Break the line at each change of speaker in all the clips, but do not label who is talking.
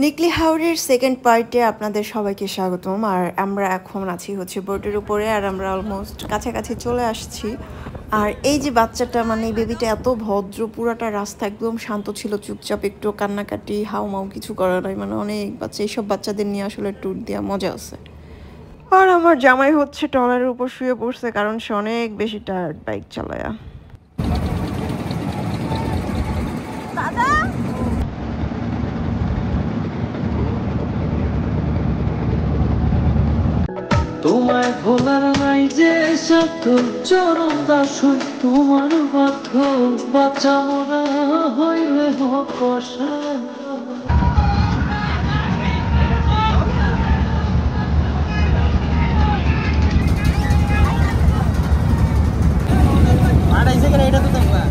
নিকলি হাওরের সেকেন্ড পার্টে আপনাদের সবাইকে স্বাগতম। আর আমরা এখন আছি হচ্ছে বোটের উপরে, আর আমরা অলমোস্ট কাছাকাছি চলে আসছি। আর এই যে বাচ্চাটা, মানে এই বেবিটা এত ভদ্র, পুরাটা রাস্তা একদম শান্ত ছিল, চুপচাপ, একটু কান্নাকাটি হাউমাউ কিছু করার নয়। মানে অনেক বাচ্চা, এইসব বাচ্চাদের নিয়ে আসলে ট্যুর দেওয়া মজা আছে। আর আমার জামাই হচ্ছে ট্রলারের উপর শুয়ে পড়ছে, কারণ সে অনেক বেশি টায়ার্ড বাইক চালায়া।
তোমায় ভোলার নাই যে শত চরণ দাসই তোমার বাধ্য বাচ্চা মরা হইলে হকশা এটা তো দেখবা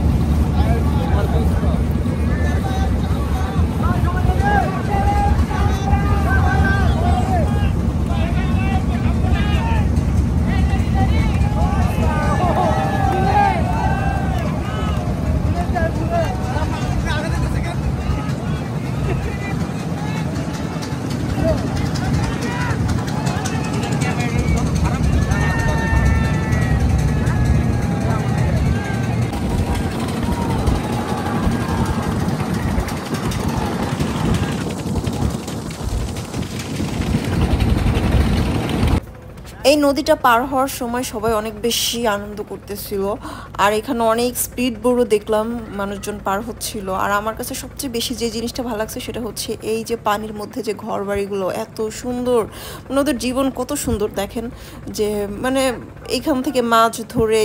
এই নদীটা পার হওয়ার সময় সবাই অনেক বেশি আনন্দ করতেছিল। আর এখানে অনেক স্পিড বোটও দেখলাম, মানুষজন পার হচ্ছিল। আর আমার কাছে সবচেয়ে বেশি যে জিনিসটা ভালো লাগছে সেটা হচ্ছে এই যে পানির মধ্যে যে ঘর বাড়িগুলো এত সুন্দর, মানে ওদের জীবন কত সুন্দর দেখেন। যে মানে এইখান থেকে মাছ ধরে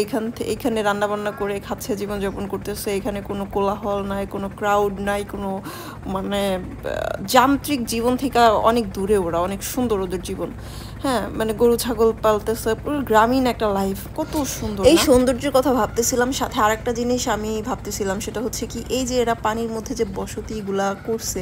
এইখানে রান্নাবান্না করে খাচ্ছে, জীবনযাপন করতেছে। এখানে কোনো কোলাহল নাই, কোনো ক্রাউড নাই, কোনো মানে যান্ত্রিক জীবন থেকে অনেক দূরে। ওরা অনেক সুন্দর ওদের জীবন। হ্যাঁ, মানে গরু ছাগল পালতেছে, পুরো গ্রামীণ একটা লাইফ, কত সুন্দর। এই সৌন্দর্যের কথা ভাবতেছিলাম, সাথে আরেকটা জিনিস আমি ভাবতেছিলাম, সেটা হচ্ছে কি এই যে এরা পানির মধ্যে যে বসতিগুলা করছে,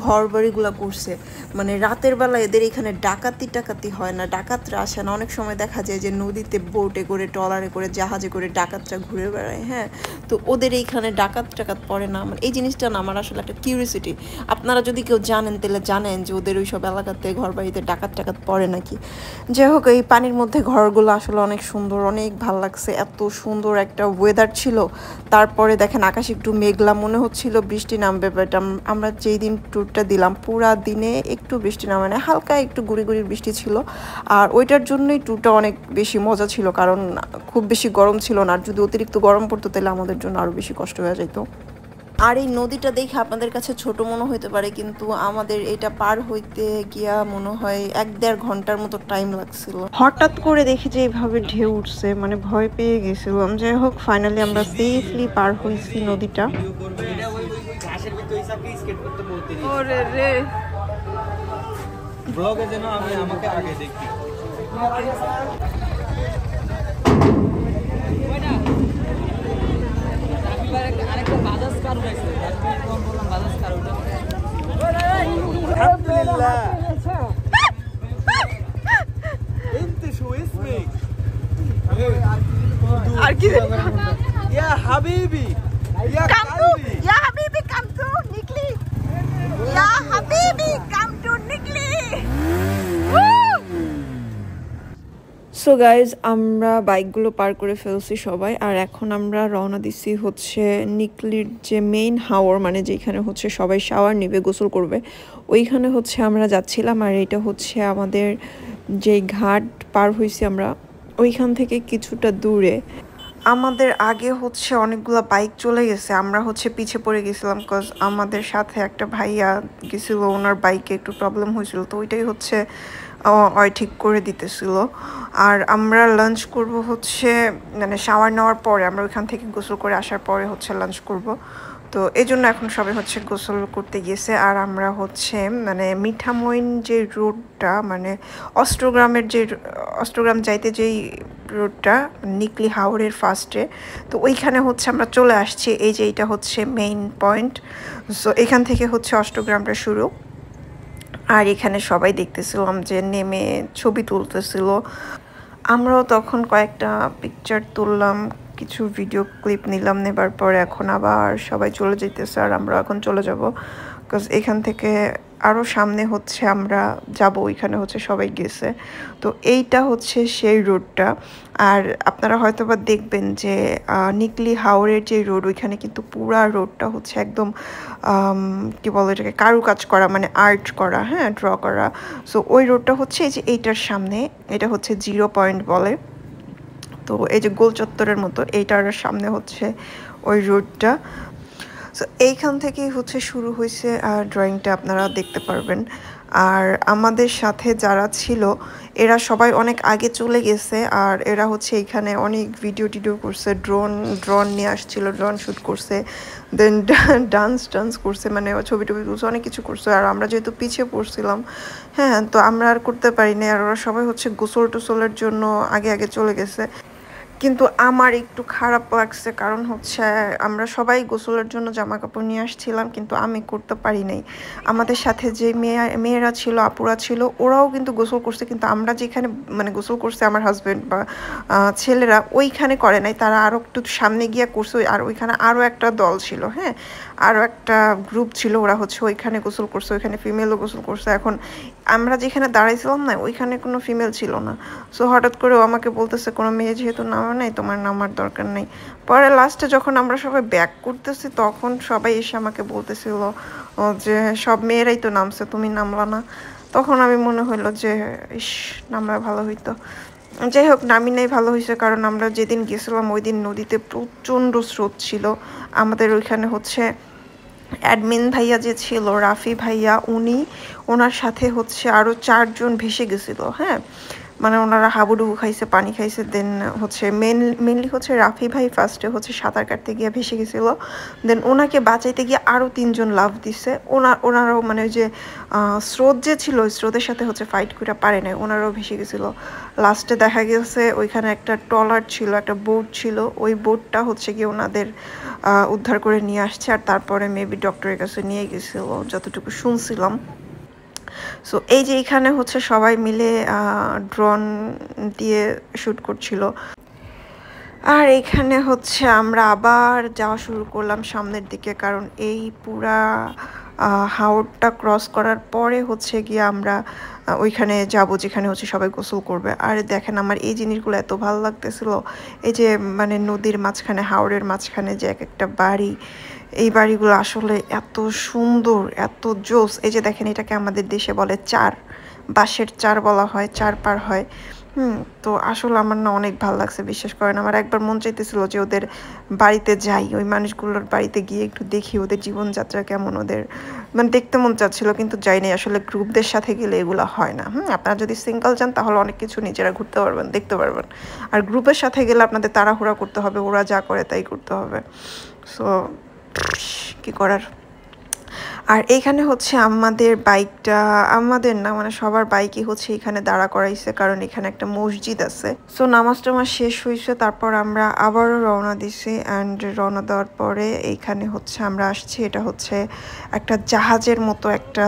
ঘর বাড়িগুলা করছে, মানে রাতের বেলা এদের এখানে ডাকাতি হয় না, ডাকাতরা আসে না। অনেক সময় দেখা যায় যে নদীতে বোটে করে, ট্রলারে করে, জাহাজে করে ডাকাতরা ঘুরে বেড়ায়। হ্যাঁ, তো ওদের এইখানে ডাকাত পড়ে না। মানে এই জিনিসটা না আমার আসলে একটা কিউরিয়াসিটি। আপনারা যদি কেউ জানেন তাহলে জানেন যে ওদের ওইসব এলাকাতে ঘর বাড়িতে ডাকাত পড়ে নাকি। যাই হোক, এই পানির মধ্যে ঘরগুলো আসলে অনেক সুন্দর, অনেক ভালো লাগছে। এত সুন্দর একটা ওয়েদার ছিল। তারপরে দেখেন আকাশ একটু মেঘলা, মনে হচ্ছিল বৃষ্টি নামবে, বাট আমরা যেই দিন ট্যুরটা দিলাম পুরা দিনে একটু বৃষ্টি নামে না, হালকা একটু গুড়ি বৃষ্টি ছিল। আর ওইটার জন্যই ট্যুরটা অনেক বেশি মজা ছিল, কারণ খুব বেশি গরম ছিল না। আর যদি অতিরিক্ত গরম পড়তো তাহলে আমাদের জন্য আরও বেশি কষ্ট হয়ে যেত। আর এই নদীটা দেখে আপনাদের কাছে ছোট মনে হইতে পারে, কিন্তু আমাদের এটা পার হইতে গিয়া মনে হয় 1-1.5 ঘন্টার মতো টাইম লাগছিল। হঠাৎ করে দেখি যে এইভাবে ঢেউ উঠছে, মানে ভয় পেয়ে গেছিলাম। যাই হোক, ফাইনালি আমরা সেফলি পার হয়েছি নদীটা। ওরে রে,
ব্লগে যেন আমি আমাকে আগে দেখি। আরেকটা বাজাজ কার উঠাইছে, বললাম বাজাজ কার উঠাইছে। আলহামদুলিল্লাহ انت شو اسمك
আর কি
يا حبيبي يا قلبي
يا حبيبي come to Nikli يا حبيبي come to Nikli। So guys, আমরা বাইকগুলো পার করে ফেলছি সবাই। আর এখন আমরা রওনা দিচ্ছি হচ্ছে নিকলির যে মেইন হাওর, মানে যেখানে হচ্ছে সবাই শাওয়ার নেবে, গোসল করবে, ওইখানে হচ্ছে আমরা যাচ্ছিলাম। আর এটা হচ্ছে আমাদের যে ঘাট পার হয়েছি আমরা, ওইখান থেকে কিছুটা দূরে। আমাদের আগে হচ্ছে অনেকগুলো বাইক চলে গেছে, আমরা হচ্ছে পিছে পড়ে গেছিলাম, কজ আমাদের সাথে একটা ভাইয়া গেছিল, ওনার বাইকে একটু প্রবলেম হয়েছিল, তো ওইটাই হচ্ছে ঠিক করে দিতেছিল। আর আমরা লাঞ্চ করব হচ্ছে, মানে শাওয়ার নেওয়ার পরে, আমরা ওইখান থেকে গোসল করে আসার পরে হচ্ছে লাঞ্চ করব। তো এই জন্য এখন সবাই হচ্ছে গোসল করতে গিয়েছে। আর আমরা হচ্ছে মানে মিঠামইন যে রোডটা, মানে অষ্টগ্রাম যাইতে যেই রোডটা, নিকলি হাওরের ফার্স্টে, তো ওইখানে হচ্ছে আমরা চলে আসছি। এই যে এইটা হচ্ছে মেইন পয়েন্ট। সো এখান থেকে হচ্ছে অষ্টগ্রামটা শুরু। আর এখানে সবাই দেখতেছিলাম যে নেমে ছবি তুলতেছিল। আমরাও তখন কয়েকটা পিকচার তুললাম, কিছু ভিডিও ক্লিপ নিলাম। নেবার পরে এখন আবার সবাই চলে যেতেছে, আর আমরা এখন চলে যাব, বিকজ এখান থেকে আরও সামনে হচ্ছে আমরা যাব, ওইখানে হচ্ছে সবাই গেছে। তো এইটা হচ্ছে সেই রোডটা। আর আপনারা হয়তো বা দেখবেন যে নিকলি হাওরের যে রোড, ওইখানে কিন্তু পুরা রোডটা হচ্ছে একদম কি বলে এটাকে, কারুকাজ করা, মানে আর্ট করা, হ্যাঁ, ড্র করা। সো ওই রোডটা হচ্ছে এই যে এইটার সামনে, এটা হচ্ছে 0 পয়েন্ট বলে। তো এই যে গোল চত্বরের মতো এইটার সামনে হচ্ছে ওই রোডটা। সো এইখান থেকেই হচ্ছে শুরু হয়েছে ড্রয়িংটা, আপনারা দেখতে পারবেন। আর আমাদের সাথে যারা ছিল এরা সবাই অনেক আগে চলে গেছে, আর এরা হচ্ছে এইখানে অনেক ভিডিও করছে, ড্রোন নিয়ে আসছিল, ড্রোন শ্যুট করছে, দেন ডান্স করছে, মানে ছবি টবি তুলছে, অনেক কিছু করছে। আর আমরা যেহেতু পিছিয়ে পড়ছিলাম, হ্যাঁ, তো আমরা আর করতে পারিনি। আর ওরা সবাই হচ্ছে গোসল টোসলের জন্য আগে চলে গেছে। কিন্তু আমার একটু খারাপ লাগছে, কারণ হচ্ছে আমরা সবাই গোসলের জন্য জামা কাপড় নিয়ে আসছিলাম, কিন্তু আমি করতে পারি নাই। আমাদের সাথে যে মেয়েরা ছিল, আপুরা ছিল, ওরাও কিন্তু গোসল করছে, কিন্তু আমরা যেখানে মানে গোসল করছে আমার হাজব্যান্ড বা ছেলেরা, ওইখানে করে নাই, তারা আরও একটু সামনে গিয়ে করছে। আর ওইখানে আরও একটা দল ছিল, হ্যাঁ, আরও একটা গ্রুপ ছিল, ওরা হচ্ছে ওইখানে গোসল করছে, ওইখানে ফিমেলও গোসল করছে। এখন আমরা যেখানে দাঁড়াইছিলাম না, ওইখানে কোনো ফিমেল ছিল না। সো হঠাৎ করে ও আমাকে বলতেছে কোনো মেয়ে যেহেতু নামা নাই, তোমার নামার দরকার নেই। পরে লাস্টে যখন আমরা সবাই ব্যাক করতেছি, তখন সবাই এসে আমাকে বলতেছিল যে সব মেয়েরাই তো নামছে, তুমি নামলা না। তখন আমি মনে হইলো যে ইস, নামলে ভালো হইতো। যাই হোক, নামি নাই, ভালো হয়েছে, কারণ আমরা যেদিন গেছিলাম ওই দিন নদীতে প্রচণ্ড স্রোত ছিল। আমাদের ওইখানে হচ্ছে অ্যাডমিন ভাইয়া যে ছিল, রাফি ভাইয়া, ওনার সাথে হচ্ছে আরও 4 জন ভেসে গেছিলো, হ্যাঁ, মানে ওনারা হাবুডুবু খাইছে, পানি খাইছে। দেন হচ্ছে মেনলি হচ্ছে রাফি ভাই ফার্স্টে হচ্ছে সাঁতার কাটতে গিয়ে ভেসে গেছিলো। দেন ওনাকে বাঁচাইতে গিয়ে আরও 3 জন লাফ দিছে। ওনারাও মানে ওই যে স্রোত যে ছিল, ওই স্রোতের সাথে হচ্ছে ফাইট করে পারে নাই, ওনারাও ভেসে গেছিলো। লাস্টে দেখা গেছে ওইখানে একটা ট্রলার ছিল, একটা বোট ছিল, ওই বোটটা হচ্ছে গিয়ে ওনাদের উদ্ধার করে নিয়ে আসছে। আর তারপরে মেবি ডক্টরের কাছে নিয়ে গেছিলো, যতটুকু শুনছিলাম। সো এই যে এখানে হচ্ছে সবাই মিলে ড্রোন দিয়ে শ্যুট করছিল। আর এখানে হচ্ছে আমরা আবার যাওয়া শুরু করলাম সামনের দিকে, কারণ এই পুরা হাওরটা ক্রস করার পরে হচ্ছে গিয়ে আমরা ওইখানে যাব যেখানে হচ্ছে সবাই গোসল করবে। আর দেখেন আমার এই জিনিসগুলো এত ভালো লাগতেছিল, এই যে মানে নদীর মাঝখানে, হাওরের মাঝখানে যে এক একটা বাড়ি, এই বাড়িগুলো আসলে এত সুন্দর, এত জোস। এই যে দেখেন, এটাকে আমাদের দেশে বলে চার, বাঁশের চার বলা হয়, চার পার হয়। তো আসলে আমার না অনেক ভালো লাগছে, বিশ্বাস করেন। আমার একবার মন চাইতেছিল যে ওদের বাড়িতে যাই, ওই মানুষগুলোর বাড়িতে গিয়ে একটু দেখি ওদের জীবনযাত্রা কেমন, ওদের মানে দেখতে মন চাচ্ছিল, কিন্তু যাই নাই। আসলে গ্রুপদের সাথে গেলে এগুলো হয় না। আপনারা যদি সিঙ্গল যান তাহলে অনেক কিছু নিজেরা ঘুরতে পারবেন, দেখতে পারবেন। আর গ্রুপের সাথে গেলে আপনাদের তাড়াহুড়া করতে হবে, ওরা যা করে তাই করতে হবে। সো কি করার। আর এইখানে হচ্ছে আমাদের বাইকটা, আমাদের না মানে সবার বাইকই হচ্ছে এখানে দাঁড়া করাইছে, কারণ এখানে একটা মসজিদ আছে। সো নামাজ টামাজ শেষ হয়েছে, তারপর আমরা আবারও রওনা দিছি। অ্যান্ড রওনা দেওয়ার পরে এইখানে হচ্ছে আমরা আসছি, এটা হচ্ছে একটা জাহাজের মতো একটা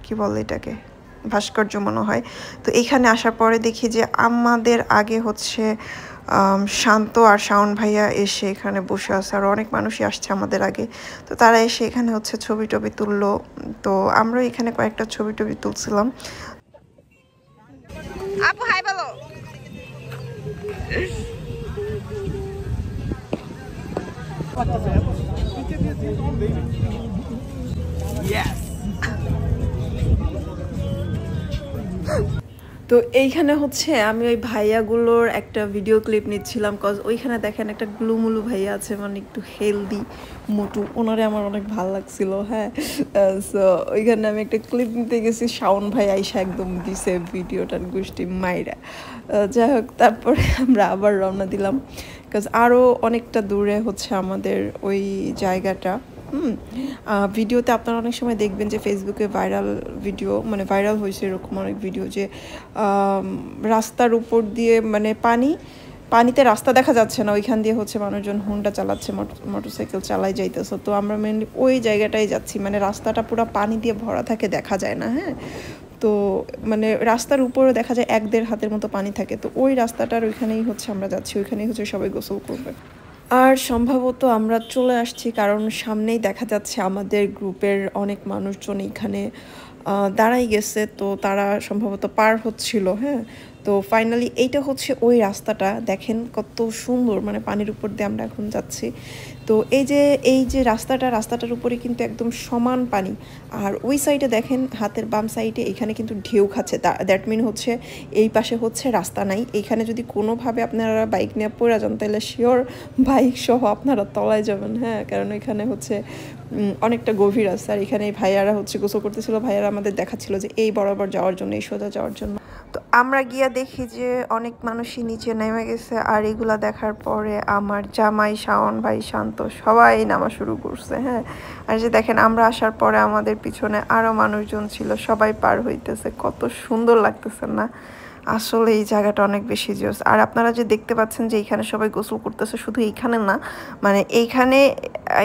কি বলে এটাকে, ভাস্কর্য মনে হয়। তো এইখানে আসার পরে দেখি যে আমাদের আগে হচ্ছে শান্ত আর শাওন ভাইয়া এসে এখানে বসে আছে, আর অনেক মানুষই আসছে আমাদের আগে। তো তারা এসে এখানে হচ্ছে ছবি টবি তুললো। তো আমরা এখানে কয়েকটা ছবি টবি তুলছিলাম। আপু হাই বলো। তো এইখানে হচ্ছে আমি ওই ভাইয়াগুলোর একটা ভিডিও ক্লিপ নিচ্ছিলাম, কজ ওইখানে দেখেন একটা গ্লুমুলু ভাইয়া আছে, মানে একটু হেলদি মোটু, ওনারে আমার অনেক ভালো লাগছিল। হ্যাঁ, সো ওইখানে আমি একটা ক্লিপ নিতে গেছি, শাওন ভাই আইসা একদম দিছে ভিডিওটার গোষ্ঠী মাইরা। যাই হোক, তারপরে আমরা আবার রওনা দিলাম, কজ আরও অনেকটা দূরে হচ্ছে আমাদের ওই জায়গাটা। ভিডিওতে আপনারা অনেক সময় দেখবেন যে ফেসবুকে ভাইরাল ভিডিও, মানে ভাইরাল হয়েছে এরকম অনেক ভিডিও, যে রাস্তার উপর দিয়ে মানে পানিতে রাস্তা দেখা যাচ্ছে না, ওইখান দিয়ে হচ্ছে মানুষজন হুন্ডা চালাচ্ছে, মোটরসাইকেল চালাই যাইতেছে। তো আমরা মেনলি ওই জায়গাটাই যাচ্ছি, মানে রাস্তাটা পুরো পানি দিয়ে ভরা থাকে, দেখা যায় না। হ্যাঁ, তো মানে রাস্তার উপরে দেখা যায় 1-1.5 হাতের মতো পানি থাকে। তো ওই রাস্তাটার ওইখানেই হচ্ছে আমরা যাচ্ছি, ওইখানেই হচ্ছে সবাই গোসল করবে। আর সম্ভবত আমরা চলে আসছি, কারণ সামনেই দেখা যাচ্ছে আমাদের গ্রুপের অনেক মানুষজন এখানে দাঁড়াই গেছে, তো তারা সম্ভবত পার হচ্ছিল। হ্যাঁ, তো ফাইনালি এইটা হচ্ছে ওই রাস্তাটা, দেখেন কত সুন্দর, মানে পানির উপর দিয়ে আমরা এখন যাচ্ছি। তো এই যে রাস্তাটার উপরে কিন্তু একদম সমান পানি। আর ওই সাইডে দেখেন, হাতের বাম সাইডে এখানে কিন্তু ঢেউ খাচ্ছে, দ্যাট মিন হচ্ছে এই পাশে হচ্ছে রাস্তা নাই। এইখানে যদি কোনোভাবে আপনারা বাইক নিয়ে পড়ে যান তাহলে শিওর বাইক সহ আপনারা তলায় যাবেন। হ্যাঁ, কারণ এখানে হচ্ছে অনেকটা গভীর রাস্তা। আর এখানে ভাইয়ারা হচ্ছে গোসল করতেছিল, ভাইয়ারা আমাদের দেখাচ্ছিল যে এই বরাবর যাওয়ার জন্য, এই সোজা যাওয়ার জন্য। তো আমরা গিয়া দেখি যে অনেক মানুষই নিচে নেমে গেছে, আর এগুলা দেখার পরে আমার জামাই, শাওন ভাই, শান্ত সবাই নামা শুরু করছে। হ্যাঁ, আর যে দেখেন আমরা আসার পরে আমাদের পিছনে আরও মানুষজন ছিল, সবাই পার হইতেছে, কত সুন্দর লাগতেছে না? আসলে এই জায়গাটা অনেক বেশি জোস। আর আপনারা যে দেখতে পাচ্ছেন যে এইখানে সবাই গোসল করতেছে, শুধু এইখানে না, মানে এইখানে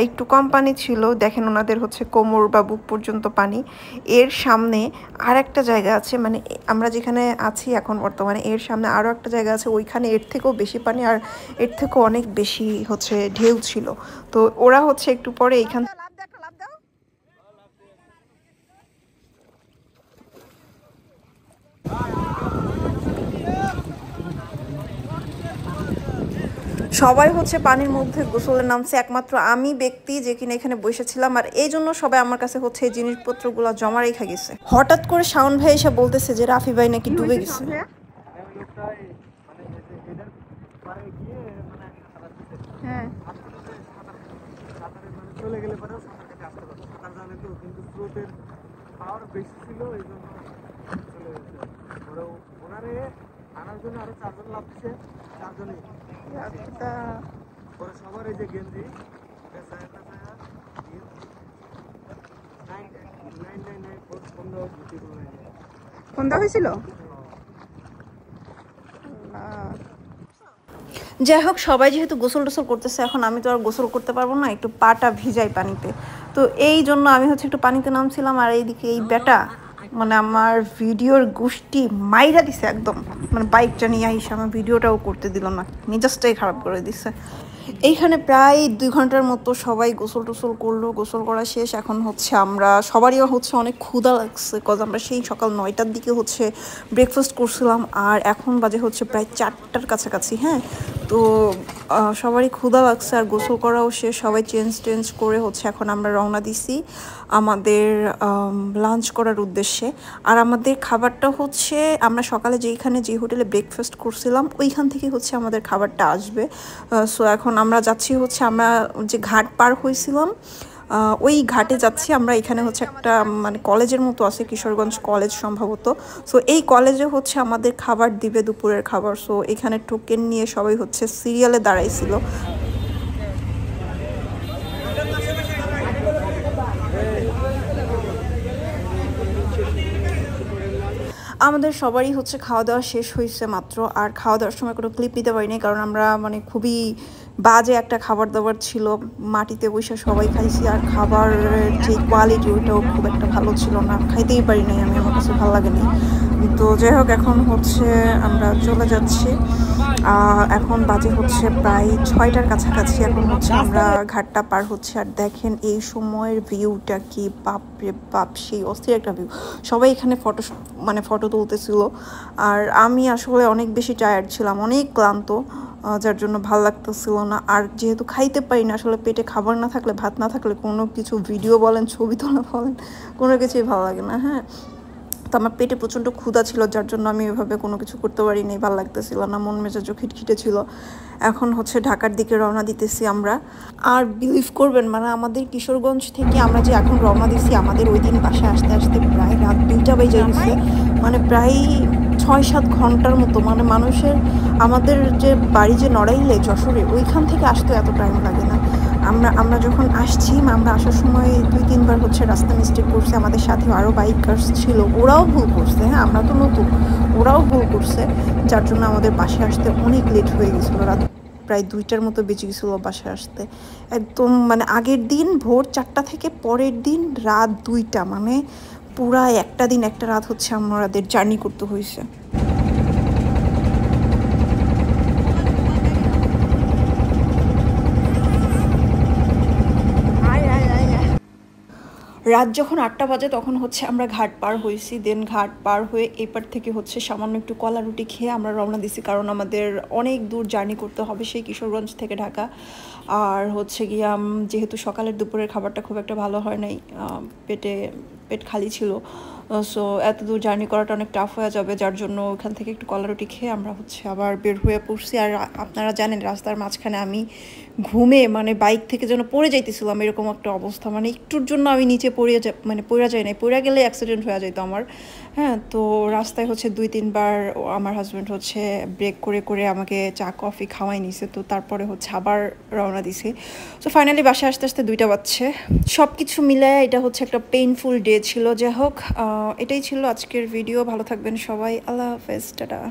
একটু কম পানি ছিল, দেখেন ওনাদের হচ্ছে কোমর বা বুক পর্যন্ত পানি। এর সামনে আর একটা জায়গা আছে, মানে আমরা যেখানে আছি এখন বর্তমানে, এর সামনে আরও একটা জায়গা আছে, ওইখানে এর থেকেও বেশি পানি, আর এর থেকেও অনেক বেশি হচ্ছে ঢেউ ছিল। তো ওরা হচ্ছে একটু পরে এইখান সবাই হচ্ছে পানির মধ্যে গোসলে নামছে, একমাত্র আমি ব্যক্তি যে কিনা এখানে বসেছিলাম। আর এই জন্য সবাই আমার কাছে হচ্ছে এই জিনিসপত্রগুলো জমা রেখে গেছে। হঠাৎ করে শাওন ভাই এসে বলতেছে যে রাফি ভাই নাকি ডুবে গেছে। হ্যাঁ, চলে গেলে পরে সাঁতার কেটে আসতে পারবে, সাঁতার জানে তো, কিন্তু স্রোতের পাওয়ার বেশি ছিল, এই জন্য চলে গেছে। পরে ওনারে আনার জন্য আরো 4 জন লাভ দিচ্ছে, 4 জনই পরে সবার এই যে গেঞ্জি ফোন দেওয়া হয়েছিল। যাই হোক, সবাই যেহেতু গোসল টোসল করতেছে, এখন আমি তো আর গোসল করতে পারবো না, একটু পাটা ভিজাই পানিতে। তো এই জন্য আমি হচ্ছে একটু পানিতে নামছিলাম, আর এইদিকে এই বেটা মানে আমার ভিডিওর গোষ্ঠী মাইরা দিছে একদম, মানে বাইকটা নিয়ে আইসা আমার ভিডিওটাও করতে দিল না, মেজাজটাই খারাপ করে দিছে। এইখানে প্রায় 2 ঘন্টার মতো সবাই গোসল টোসল করলো, গোসল করা শেষ। এখন হচ্ছে আমরা সবারই হচ্ছে অনেক ক্ষুধা লাগছে, কজ আমরা সেই সকাল 9টার দিকে হচ্ছে ব্রেকফাস্ট করছিলাম, আর এখন বাজে হচ্ছে প্রায় 4টার কাছাকাছি। হ্যাঁ, তো সবারই ক্ষুধা লাগছে, আর গোসল করাও শেষ, সবাই চেঞ্জ করে হচ্ছে এখন আমরা রওনা দিছি আমাদের লাঞ্চ করার উদ্দেশ্যে। আর আমাদের খাবারটা হচ্ছে আমরা সকালে যে হোটেলে ব্রেকফাস্ট করছিলাম ওইখান থেকে হচ্ছে আমাদের খাবারটা আসবে। সো এখন আমরা যাচ্ছি হচ্ছে, আমরা যে ঘাট পার হয়েছিলাম ওই ঘাটে যাচ্ছি আমরা। এখানে হচ্ছে একটা মানে কলেজের মতো আছে, কিশোরগঞ্জ কলেজ সম্ভবত। সো এই কলেজে হচ্ছে আমাদের খাবার দিবে, দুপুরের খাবার। সো এখানে টোকেন নিয়ে সবাই হচ্ছে সিরিয়ালে দাঁড়াইছিল। আমাদের সবারই হচ্ছে খাওয়া দাওয়া শেষ হয়েছে মাত্র, আর খাওয়া দাওয়ার সময় কোনো ক্লিপ নিতে পারিনি, কারণ আমরা মানে খুবই বাজে একটা খাবার দাবার ছিল, মাটিতে বসে সবাই খাইছি, আর খাবারের যে কোয়ালিটি ওইটাও খুব একটা ভালো ছিল না, খাইতেই পারি নাই আমি, আমার কাছে ভালো লাগেনি। তো যাই হোক, এখন হচ্ছে আমরা চলে যাচ্ছি। এখন বাজে হচ্ছে প্রায় 6টার কাছাকাছি। এখন হচ্ছে আমরা ঘাটটা পার হচ্ছে, আর দেখেন এই সময়ের ভিউটা কি বাপ রে বাপ, সেই অস্থির একটা ভিউ। সবাই এখানে ফটো তুলতেছিল, আর আমি আসলে অনেক বেশি টায়ার্ড ছিলাম, অনেক ক্লান্ত, যার জন্য ভাল লাগতেছিল না। আর যেহেতু খাইতে পারি না, আসলে পেটে খাবার না থাকলে, ভাত না থাকলে কোনো কিছু ভিডিও বলেন, ছবি তোলা বলেন, কোনো কিছুই ভালো লাগে না। হ্যাঁ, তো আমার পেটে প্রচণ্ড ক্ষুধা ছিল, যার জন্য আমি এভাবে কোনো কিছু করতে পারিনি, ভালো লাগতেছিল না, মন মেজাজও খিটখিটে ছিল। এখন হচ্ছে ঢাকার দিকে রওনা দিতেছি আমরা। আর বিলিভ করবেন, মানে আমাদের কিশোরগঞ্জ থেকে আমরা যে এখন রওনা দিছি, আমাদের ওই দিন বাসায় আসতে আসতে প্রায় রাত 2টা বেজে গেছে, মানে প্রায় 6-7 ঘন্টার মতো। মানে মানুষের, আমাদের যে বাড়ি যে নড়াইলে যশোরে, ওইখান থেকে আসতে এত টাইম লাগে না। আমরা যখন আসছি, আমরা আসার সময় 2-3 বার হচ্ছে রাস্তা মিস্টেক করছে, আমাদের সাথে আরও বাইকার্স ছিল, ওরাও ভুল করছে। হ্যাঁ, আমরা তো নতুন, ওরাও ভুল করছে, যার জন্য আমাদের বাসায় আসতে অনেক লেট হয়ে গেছিলো, রাত প্রায় 2টার মতো বেজে গেছিলো বাসায় আসতে। একদম মানে আগের দিন ভোর 4টা থেকে পরের দিন রাত 2টা, মানে পুরা একটা দিন একটা রাত হচ্ছে আমাদের জার্নি করতে হয়েছে। রাত যখন 8টা বাজে তখন হচ্ছে আমরা ঘাট পার হয়েছি, দেন ঘাট পার হয়ে এপার থেকে হচ্ছে সামান্য একটু কলা রুটি খেয়ে আমরা রওনা দিছি, কারণ আমাদের অনেক দূর জার্নি করতে হবে সেই কিশোরগঞ্জ থেকে ঢাকা। আর হচ্ছে গিয়ে যেহেতু সকালের দুপুরের খাবারটা খুব একটা ভালো হয় নাই, পেট খালি ছিল, সো এত দূর জার্নি করাটা অনেক টাফ হয়ে যাবে, যার জন্য ওখান থেকে একটু কলা রুটি খেয়ে আমরা হচ্ছে আবার বের হয়ে পড়ছি। আর আপনারা জানেন রাস্তার মাঝখানে আমি ঘুমে মানে বাইক থেকে যেন পড়ে যাইতেছিলাম, এরকম একটা অবস্থা, মানে একটুর জন্য আমি নিচে পড়ে যাই নাই, পড়ে গেলে অ্যাক্সিডেন্ট হয়ে যেত আমার। হ্যাঁ, তো রাস্তায় হচ্ছে 2-3 বার আমার হাজব্যান্ড হচ্ছে ব্রেক করে করে আমাকে চা কফি খাওয়াই নিছে, তো তারপরে হচ্ছে আবার রওনা দিছে। সো ফাইনালি বাসায় আসতে আসতে 2টা বাজছে। সব কিছু মিলায় এটা হচ্ছে একটা পেইনফুল ডে ছিল। যাই হোক, এটাই ছিল আজকের ভিডিও। ভালো থাকবেন সবাই, আল্লাহ হাফেজ, টাটা।